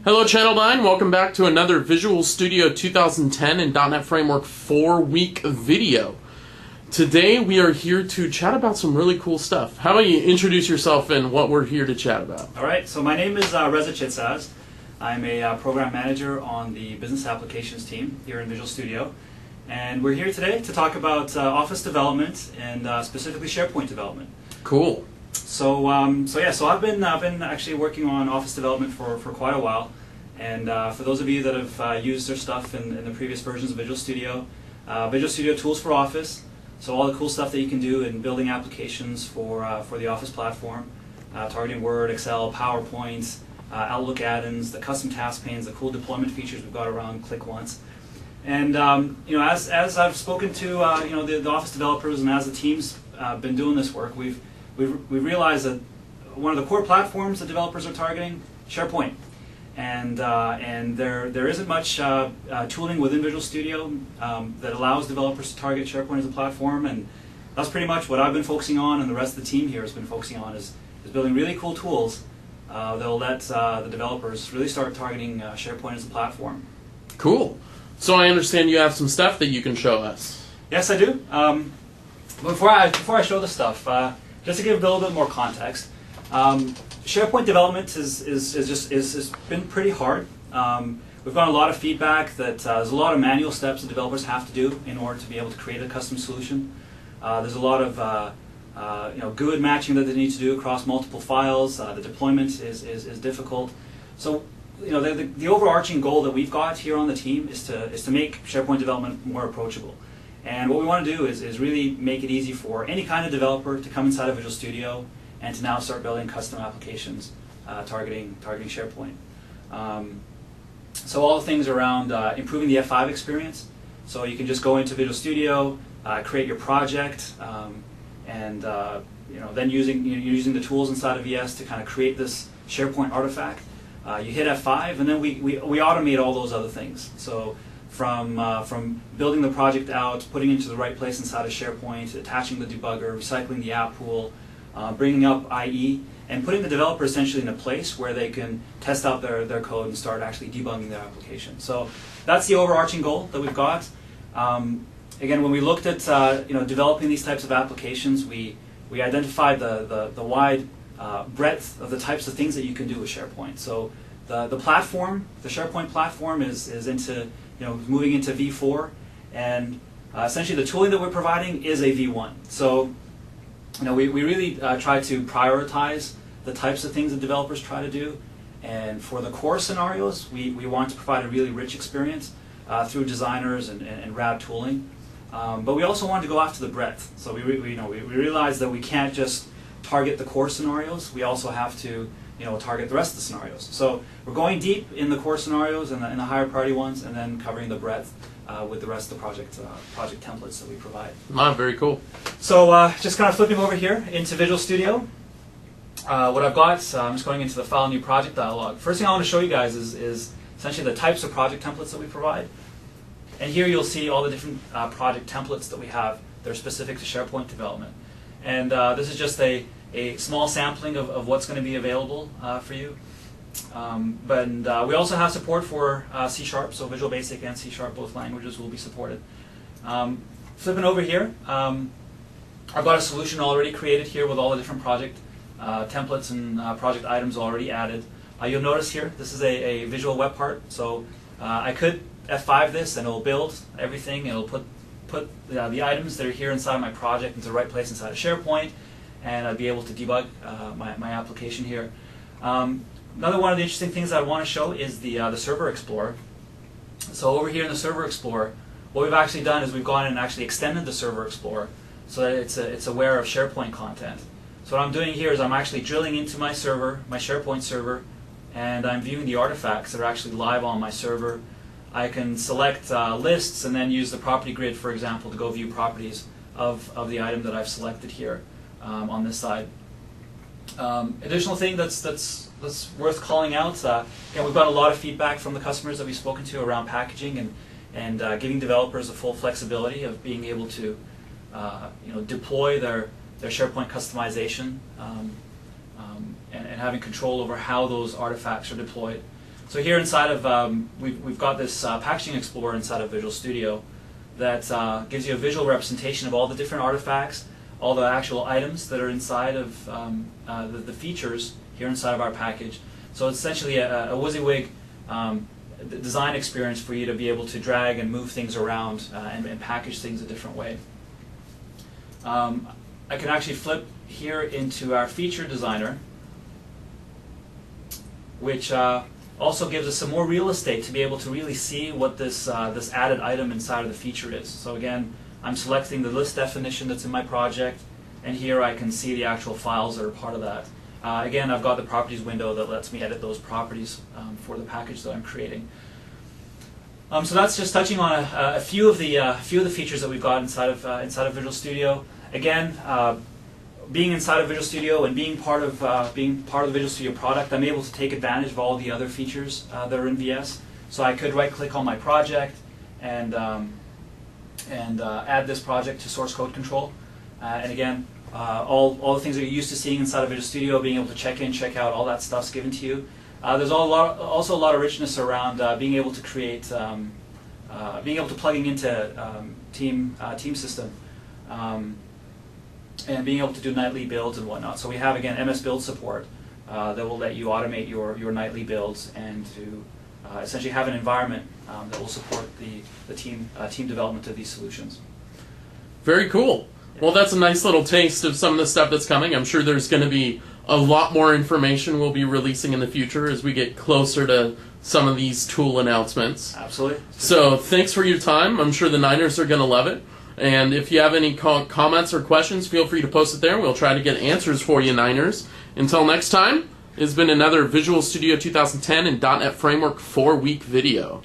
Hello Channel 9, welcome back to another Visual Studio 2010 and .NET Framework 4-week video. Today we are here to chat about some really cool stuff. How about you introduce yourself and what we're here to chat about? Alright, so my name is Reza Chitsaz. I'm a program manager on the business applications team here in Visual Studio. And we're here today to talk about Office development and specifically SharePoint development. Cool. So I've been actually working on Office development for quite a while, and for those of you that have used their stuff in the previous versions of Visual Studio Tools for Office, so all the cool stuff that you can do in building applications for the Office platform, targeting Word, Excel, PowerPoint, Outlook add-ins, the custom task panes, the cool deployment features we've got around Click Once. And as I've spoken to the Office developers and as the team's been doing this work, we've realized that one of the core platforms that developers are targeting, SharePoint, and there isn't much tooling within Visual Studio that allows developers to target SharePoint as a platform, and that's pretty much what I've been focusing on, and the rest of the team here has been focusing on is building really cool tools that'll let the developers really start targeting SharePoint as a platform. Cool. So I understand you have some stuff that you can show us. Yes, I do. Before I show the stuff, just to give a little bit more context, SharePoint development has been pretty hard. We've gotten a lot of feedback that there's a lot of manual steps that developers have to do in order to be able to create a custom solution. There's a lot of GUID matching that they need to do across multiple files. The deployment is difficult. So the overarching goal that we've got here on the team is to make SharePoint development more approachable. And what we want to do is really make it easy for any kind of developer to come inside of Visual Studio and to now start building custom applications targeting SharePoint. So all the things around improving the F5 experience. So you can just go into Visual Studio, create your project, and then using the tools inside of VS to kind of create this SharePoint artifact. You hit F5, and then we automate all those other things. So from building the project out, putting it into the right place inside of SharePoint, attaching the debugger, recycling the app pool, bringing up IE, and putting the developer essentially in a place where they can test out their code and start actually debugging their application. So that's the overarching goal that we've got. Again, when we looked at developing these types of applications, we identified the wide breadth of the types of things that you can do with SharePoint. So the platform, the SharePoint platform is into moving into V4, and essentially the tooling that we're providing is a V1. So we really try to prioritize the types of things that developers try to do, and for the core scenarios, we want to provide a really rich experience through designers and RAD tooling. But we also want to go after the breadth. So we realize that we can't just target the core scenarios. We also have to target the rest of the scenarios. So we're going deep in the core scenarios and the higher priority ones, and then covering the breadth with the rest of the project templates that we provide. Very cool. So just kind of flipping over here into Visual Studio. What I've got, I'm just going into the File New Project dialog. First thing I want to show you guys is essentially the types of project templates that we provide. And here you'll see all the different project templates that we have that are specific to SharePoint development. And this is just a small sampling of what's going to be available for you. But we also have support for C#, so Visual Basic and C#, both languages will be supported. Flipping over here, I've got a solution already created here with all the different project templates and project items already added. You'll notice here, this is a visual web part, so I could F5 this and it'll build everything. It'll put the items that are here inside my project into the right place inside of SharePoint, and I'd be able to debug my application here. Another one of the interesting things I want to show is the Server Explorer. So over here in the Server Explorer, what we've actually done is we've gone and actually extended the Server Explorer so that it's aware of SharePoint content. So what I'm doing here is I'm actually drilling into my server, my SharePoint server, and I'm viewing the artifacts that are actually live on my server. I can select lists and then use the property grid, for example, to go view properties of the item that I've selected here on this side. Additional thing that's worth calling out, we've got a lot of feedback from the customers that we've spoken to around packaging and giving developers the full flexibility of being able to deploy their SharePoint customization and having control over how those artifacts are deployed. So here inside of, we've got this Packaging Explorer inside of Visual Studio that gives you a visual representation of all the different artifacts, all the actual items that are inside of the features here inside of our package. So it's essentially a WYSIWYG design experience for you to be able to drag and move things around and package things a different way. I can actually flip here into our feature designer, which also gives us some more real estate to be able to really see what this added item inside of the feature is. So again, I'm selecting the list definition that's in my project, and here I can see the actual files that are part of that. Again, I've got the properties window that lets me edit those properties for the package that I'm creating. So that's just touching on a few of the features that we've got inside of Visual Studio. Again, being inside of Visual Studio and being part of the Visual Studio product, I'm able to take advantage of all the other features that are in VS. So I could right-click on my project and add this project to source code control. And again, all the things that you're used to seeing inside of Visual Studio, being able to check in, check out, all that stuff's given to you. There's also a lot of richness around being able to create, being able to plugging into team system, and being able to do nightly builds and whatnot. So we have, again, MS Build support that will let you automate your nightly builds and to essentially have an environment that will support the team development of these solutions. Very cool. Well, that's a nice little taste of some of the stuff that's coming. I'm sure there's going to be a lot more information we'll be releasing in the future as we get closer to some of these tool announcements. Absolutely. So thanks for your time. I'm sure the Niners are going to love it. And if you have any comments or questions, feel free to post it there. We'll try to get answers for you, Niners. Until next time, it's been another Visual Studio 2010 and .NET Framework 4-week video.